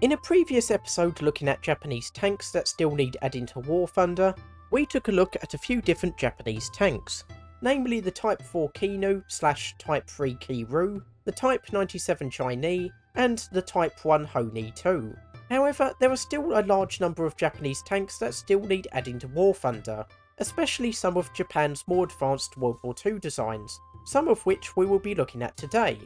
In a previous episode looking at Japanese tanks that still need adding to War Thunder, we took a look at a few different Japanese tanks, namely the Type 4 Kinu / Type 3 Kiru, the Type 97 Chinese, and the Type 1 Honi 2. However, there are still a large number of Japanese tanks that still need adding to War Thunder, especially some of Japan's more advanced World War II designs, some of which we will be looking at today.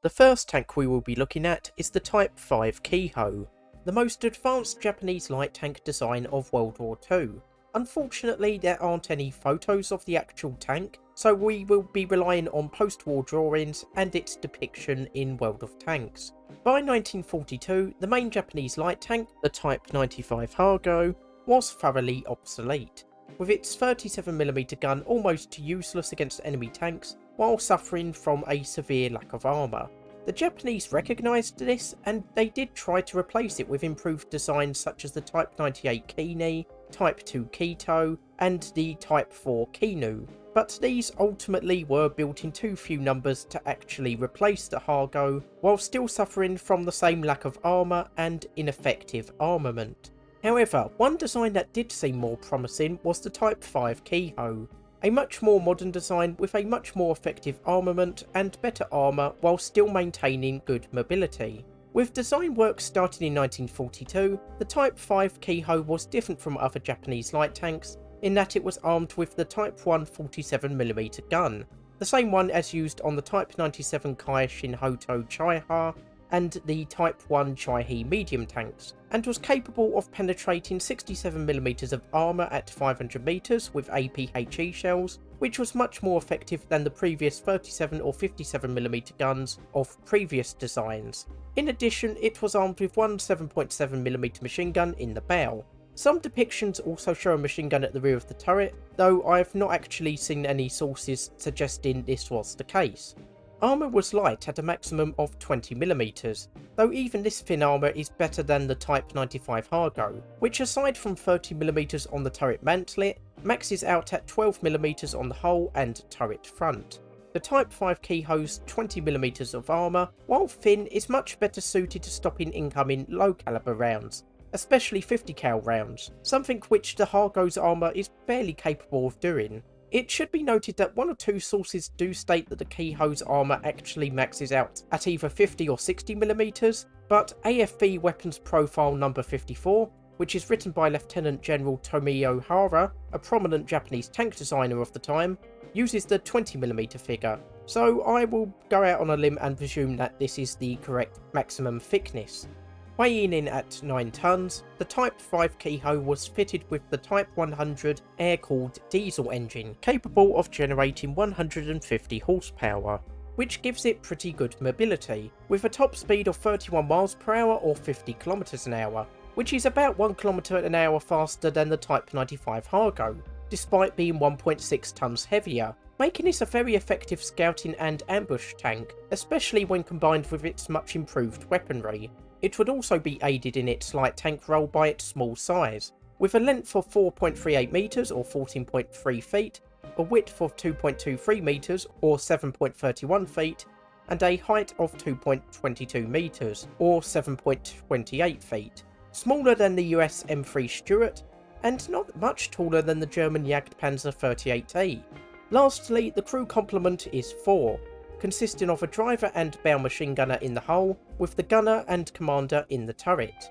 The first tank we will be looking at is the Type 5 Kiho, the most advanced Japanese light tank design of World War II. Unfortunately, there aren't any photos of the actual tank, so we will be relying on post-war drawings and its depiction in World of Tanks. By 1942, the main Japanese light tank, the Type 95 Hago, was thoroughly obsolete, with its 37mm gun almost useless against enemy tanks, while suffering from a severe lack of armour. The Japanese recognised this, and they did try to replace it with improved designs such as the Type 98 Kini, Type 2 Kito, and the Type 4 Kinu, but these ultimately were built in too few numbers to actually replace the Hago, while still suffering from the same lack of armour and ineffective armament. However, one design that did seem more promising was the Type 5 Kiho, a much more modern design with a much more effective armament and better armour while still maintaining good mobility. With design work starting in 1942, the Type 5 Kiho was different from other Japanese light tanks in that it was armed with the Type 1 47mm gun, the same one as used on the Type 97 Kaishin Hoto Chaiha and the Type 1 Chaihe medium tanks, and was capable of penetrating 67mm of armour at 500 metres with APHE shells, which was much more effective than the previous 37 or 57mm guns of previous designs. In addition, it was armed with one 7.7mm machine gun in the bow. Some depictions also show a machine gun at the rear of the turret, though I have not actually seen any sources suggesting this was the case. Armour was light at a maximum of 20mm, though even this thin armour is better than the Type 95 Hago, which aside from 30mm on the turret mantlet, maxes out at 12mm on the hull and turret front. The Type 5 Kiho's 20mm of armour, while thin, is much better suited to stopping incoming low caliber rounds, especially 50 cal rounds, something which the Hago's armour is barely capable of doing. It should be noted that one or two sources do state that the Kiho's armour actually maxes out at either 50 or 60mm, but AFV Weapons Profile number 54, which is written by Lieutenant General Tomio Hara, a prominent Japanese tank designer of the time, uses the 20mm figure, so I will go out on a limb and presume that this is the correct maximum thickness. Weighing in at 9 tons, the Type 5 Kiho was fitted with the Type 100 air-cooled diesel engine, capable of generating 150 horsepower, which gives it pretty good mobility, with a top speed of 31 miles per hour or 50 km an hour, which is about 1 km an hour faster than the Type 95 Hago, despite being 1.6 tons heavier, making this a very effective scouting and ambush tank, especially when combined with its much improved weaponry. It would also be aided in its light tank role by its small size, with a length of 4.38 metres or 14.3 feet, a width of 2.23 metres or 7.31 feet, and a height of 2.22 metres or 7.28 feet. Smaller than the US M3 Stuart, and not much taller than the German Jagdpanzer 38E. Lastly, the crew complement is 4, consisting of a driver and bow machine gunner in the hull, with the gunner and commander in the turret.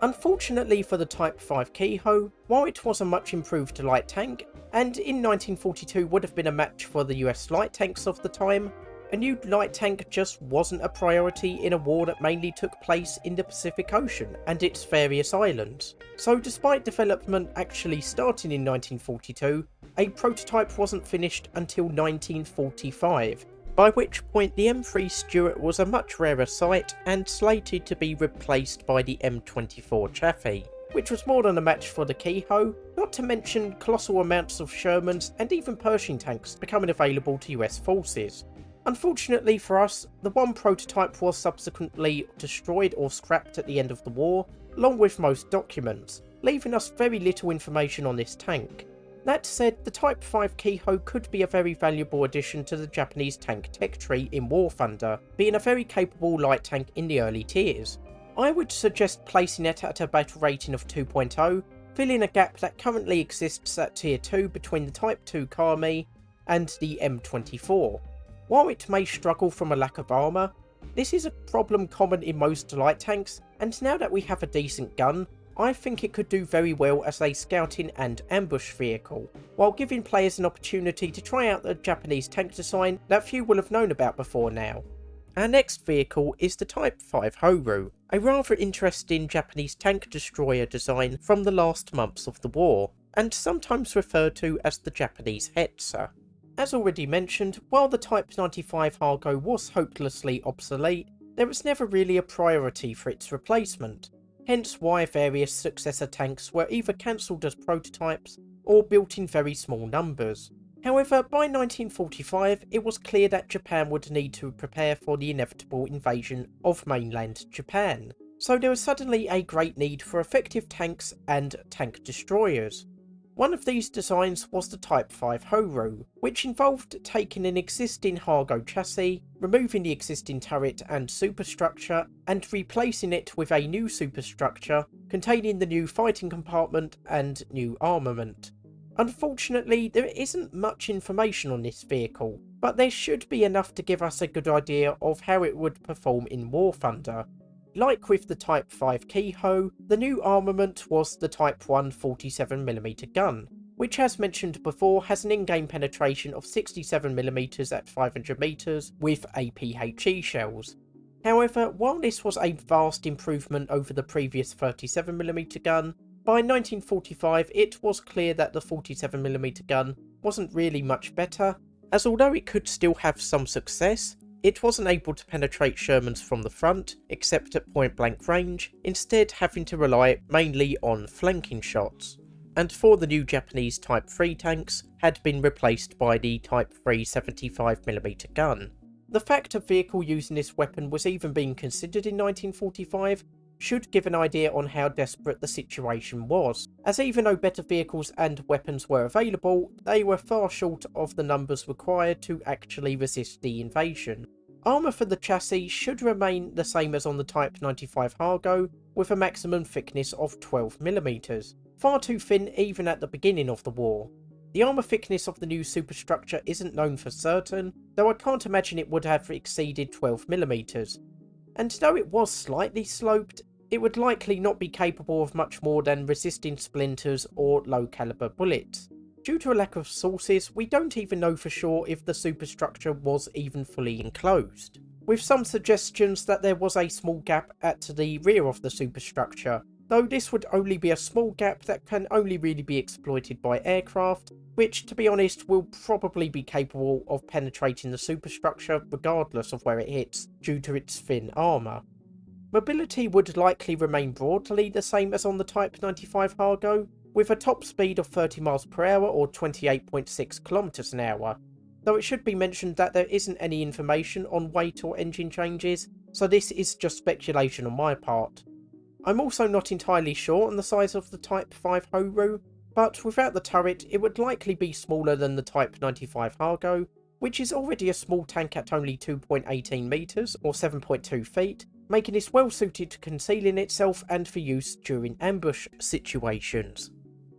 Unfortunately for the Type 5 Kiho, while it was a much improved light tank, and in 1942 would have been a match for the US light tanks of the time, a new light tank just wasn't a priority in a war that mainly took place in the Pacific Ocean and its various islands. So despite development actually starting in 1942, a prototype wasn't finished until 1945, by which point the M3 Stuart was a much rarer sight and slated to be replaced by the M24 Chaffee, which was more than a match for the Kiho, not to mention colossal amounts of Shermans and even Pershing tanks becoming available to US forces. Unfortunately for us, the one prototype was subsequently destroyed or scrapped at the end of the war, along with most documents, leaving us very little information on this tank. That said, the Type 5 Kiho could be a very valuable addition to the Japanese tank tech tree in War Thunder, being a very capable light tank in the early tiers. I would suggest placing it at a battle rating of 2.0, filling a gap that currently exists at tier 2 between the Type 2 Kami and the M24. While it may struggle from a lack of armour, this is a problem common in most light tanks, and now that we have a decent gun, I think it could do very well as a scouting and ambush vehicle, while giving players an opportunity to try out the Japanese tank design that few will have known about before now. Our next vehicle is the Type 5 Horu, a rather interesting Japanese tank destroyer design from the last months of the war, and sometimes referred to as the Japanese Hetzer. As already mentioned, while the Type 95 Hargo was hopelessly obsolete, there was never really a priority for its replacement, hence why various successor tanks were either cancelled as prototypes or built in very small numbers. However, by 1945 it was clear that Japan would need to prepare for the inevitable invasion of mainland Japan, so there was suddenly a great need for effective tanks and tank destroyers. One of these designs was the Type 5 Horu, which involved taking an existing Hargo chassis, removing the existing turret and superstructure, and replacing it with a new superstructure containing the new fighting compartment and new armament. Unfortunately, there isn't much information on this vehicle, but there should be enough to give us a good idea of how it would perform in War Thunder. Like with the Type 5 Keiho, the new armament was the Type 1 47mm gun, which as mentioned before has an in-game penetration of 67mm at 500 meters with APHE shells. However, while this was a vast improvement over the previous 37mm gun, by 1945 it was clear that the 47mm gun wasn't really much better, as although it could still have some success, it wasn't able to penetrate Shermans from the front, except at point blank range, instead having to rely mainly on flanking shots. And for the new Japanese Type 3 tanks had been replaced by the Type 3 75mm gun. The fact a vehicle using this weapon was even being considered in 1945 should give an idea on how desperate the situation was, as even though better vehicles and weapons were available, they were far short of the numbers required to actually resist the invasion. Armour for the chassis should remain the same as on the Type 95 Hargo, with a maximum thickness of 12mm, far too thin even at the beginning of the war. The armour thickness of the new superstructure isn't known for certain, though I can't imagine it would have exceeded 12mm. And though it was slightly sloped, it would likely not be capable of much more than resisting splinters or low caliber bullets. Due to a lack of sources, we don't even know for sure if the superstructure was even fully enclosed, with some suggestions that there was a small gap at the rear of the superstructure, though this would only be a small gap that can only really be exploited by aircraft, which to be honest will probably be capable of penetrating the superstructure regardless of where it hits due to its thin armour. Mobility would likely remain broadly the same as on the Type 95 Hargo, with a top speed of 30 miles per hour or 28.6 kilometers an hour, though it should be mentioned that there isn't any information on weight or engine changes, so this is just speculation on my part. I'm also not entirely sure on the size of the Type 5 Horu, but without the turret it would likely be smaller than the Type 95 Hargo, which is already a small tank at only 2.18 meters or 7.2 feet, making this well suited to concealing itself and for use during ambush situations.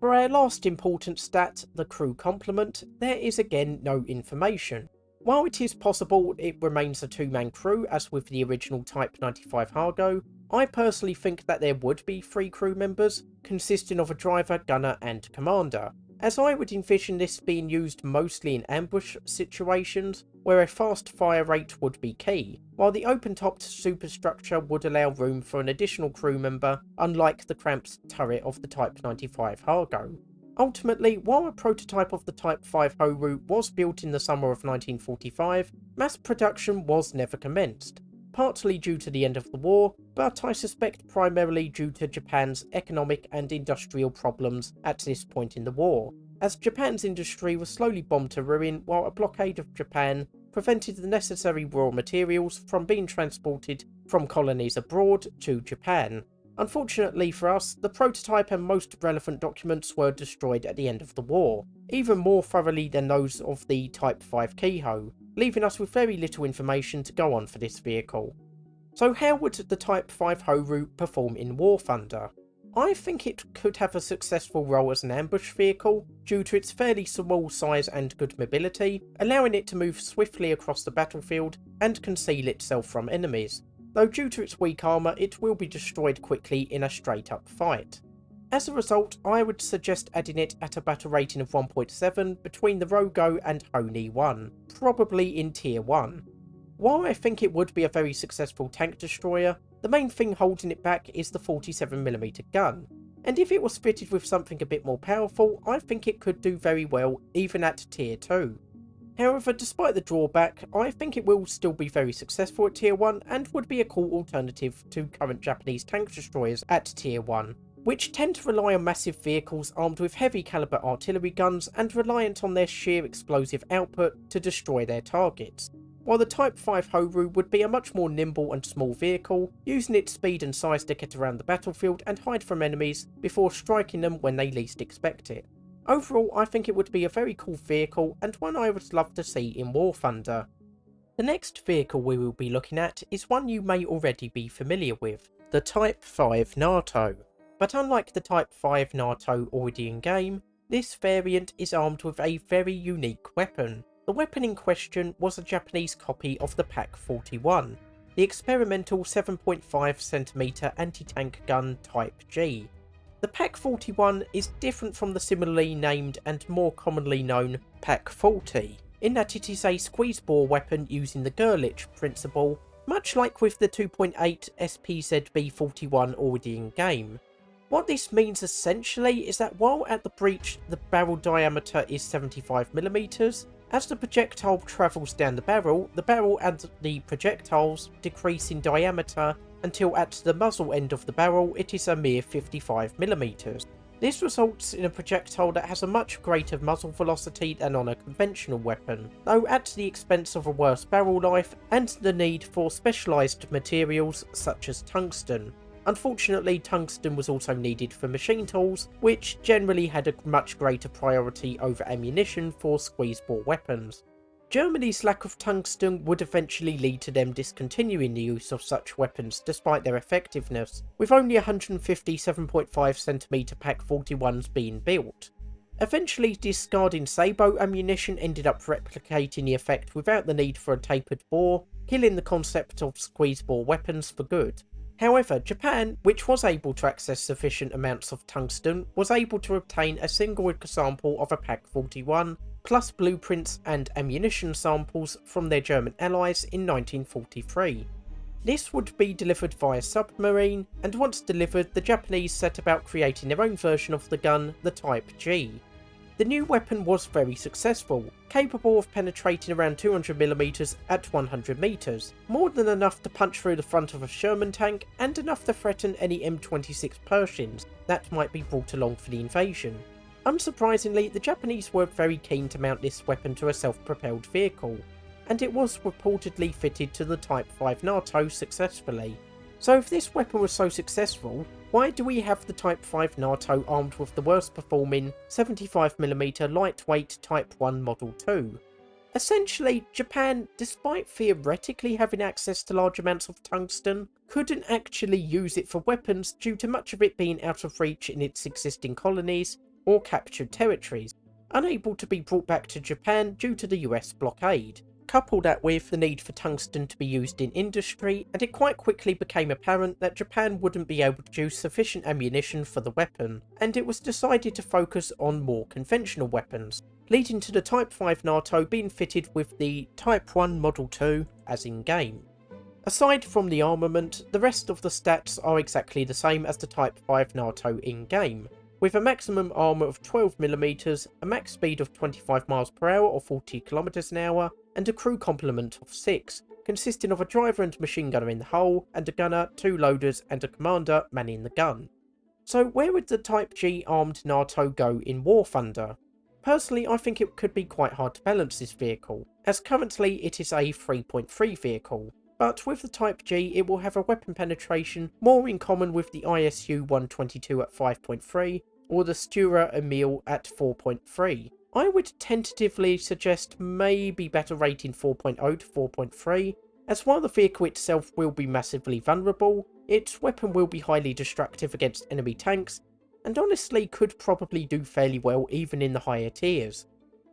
For our last important stat, the crew complement, there is again no information. While it is possible it remains a two-man crew as with the original Type 95 Hargo, I personally think that there would be 3 crew members, consisting of a driver, gunner and commander, as I would envision this being used mostly in ambush situations, where a fast fire rate would be key, while the open-topped superstructure would allow room for an additional crew member, unlike the cramped turret of the Type 95 Hargo. Ultimately, while a prototype of the Type 5 Horu was built in the summer of 1945, mass production was never commenced, partly due to the end of the war, but I suspect primarily due to Japan's economic and industrial problems at this point in the war, as Japan's industry was slowly bombed to ruin while a blockade of Japan prevented the necessary raw materials from being transported from colonies abroad to Japan. Unfortunately for us, the prototype and most relevant documents were destroyed at the end of the war, even more thoroughly than those of the Type 5 Keiho, leaving us with very little information to go on for this vehicle. So how would the Type 5 Horu perform in War Thunder? I think it could have a successful role as an ambush vehicle, due to its fairly small size and good mobility, allowing it to move swiftly across the battlefield and conceal itself from enemies, though due to its weak armour it will be destroyed quickly in a straight up fight. As a result, I would suggest adding it at a battle rating of 1.7 between the Rogo and Honi 1, probably in tier 1. While I think it would be a very successful tank destroyer, the main thing holding it back is the 47mm gun, and if it was fitted with something a bit more powerful, I think it could do very well even at tier 2. However, despite the drawback, I think it will still be very successful at tier 1 and would be a cool alternative to current Japanese tank destroyers at tier 1, which tend to rely on massive vehicles armed with heavy caliber artillery guns and reliant on their sheer explosive output to destroy their targets. While the Type 5 Horu would be a much more nimble and small vehicle, using its speed and size to get around the battlefield and hide from enemies before striking them when they least expect it. Overall, I think it would be a very cool vehicle and one I would love to see in War Thunder. The next vehicle we will be looking at is one you may already be familiar with, the Type 5 NATO. But unlike the Type 5 NATO already in game, this variant is armed with a very unique weapon. The weapon in question was a Japanese copy of the Pak-41, the experimental 7.5cm anti-tank gun Type G. The Pak-41 is different from the similarly named and more commonly known Pak-40, in that it is a squeeze-bore weapon using the Gurlitt principle, much like with the 2.8 SPZB-41 already in game. What this means essentially is that while at the breech the barrel diameter is 75mm, as the projectile travels down the barrel and the projectiles decrease in diameter until at the muzzle end of the barrel it is a mere 55mm. This results in a projectile that has a much greater muzzle velocity than on a conventional weapon, though at the expense of a worse barrel life and the need for specialised materials such as tungsten. Unfortunately, tungsten was also needed for machine tools, which generally had a much greater priority over ammunition for squeeze-bore weapons. Germany's lack of tungsten would eventually lead to them discontinuing the use of such weapons despite their effectiveness, with only 150 7.5cm Pak-41s being built. Eventually, discarding Sabo ammunition ended up replicating the effect without the need for a tapered bore, killing the concept of squeeze-bore weapons for good. However, Japan, which was able to access sufficient amounts of tungsten, was able to obtain a single example of a Pak-41, plus blueprints and ammunition samples from their German allies in 1943. This would be delivered via submarine, and once delivered, the Japanese set about creating their own version of the gun, the Type G. The new weapon was very successful, capable of penetrating around 200mm at 100m, more than enough to punch through the front of a Sherman tank and enough to threaten any M26 Pershings that might be brought along for the invasion. Unsurprisingly, the Japanese were very keen to mount this weapon to a self-propelled vehicle, and it was reportedly fitted to the Type 5 NATO successfully. So if this weapon was so successful, why do we have the Type 5 NATO armed with the worst performing 75mm lightweight Type 1 Model 2? Essentially, Japan, despite theoretically having access to large amounts of tungsten, couldn't actually use it for weapons due to much of it being out of reach in its existing colonies or captured territories, unable to be brought back to Japan due to the US blockade. Couple that with the need for tungsten to be used in industry, and it quite quickly became apparent that Japan wouldn't be able to produce sufficient ammunition for the weapon, and it was decided to focus on more conventional weapons, leading to the Type 5 NATO being fitted with the Type 1 Model 2 as in-game. Aside from the armament, the rest of the stats are exactly the same as the Type 5 NATO in-game, with a maximum armour of 12mm, a max speed of 25 mph or 40 km an hour, and a crew complement of 6, consisting of a driver and machine gunner in the hull, and a gunner, 2 loaders, and a commander manning the gun. So where would the Type G armed NATO go in War Thunder? Personally, I think it could be quite hard to balance this vehicle, as currently it is a 3.3 vehicle, but with the Type G it will have a weapon penetration more in common with the ISU-122 at 5.3, or the Stura Emil at 4.3. I would tentatively suggest maybe battle rating 4.0 to 4.3, as while the vehicle itself will be massively vulnerable, its weapon will be highly destructive against enemy tanks, and honestly could probably do fairly well even in the higher tiers.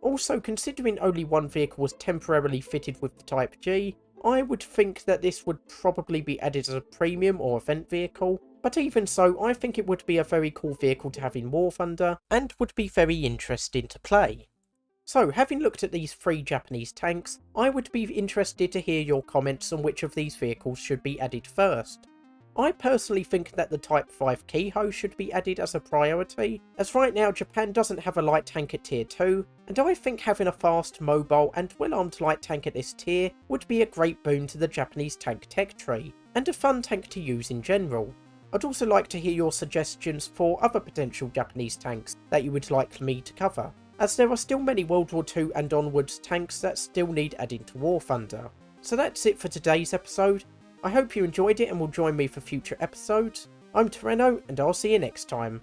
Also, considering only one vehicle was temporarily fitted with the Type G, I would think that this would probably be added as a premium or event vehicle, but even so, I think it would be a very cool vehicle to have in War Thunder, and would be very interesting to play. So, having looked at these 3 Japanese tanks, I would be interested to hear your comments on which of these vehicles should be added first. I personally think that the Type 5 Keiho should be added as a priority, as right now Japan doesn't have a light tank at tier 2, and I think having a fast, mobile and well-armed light tank at this tier would be a great boon to the Japanese tank tech tree, and a fun tank to use in general. I'd also like to hear your suggestions for other potential Japanese tanks that you would like me to cover, as there are still many World War II and onwards tanks that still need adding to War Thunder. So that's it for today's episode. I hope you enjoyed it and will join me for future episodes. I'm Terreno, and I'll see you next time.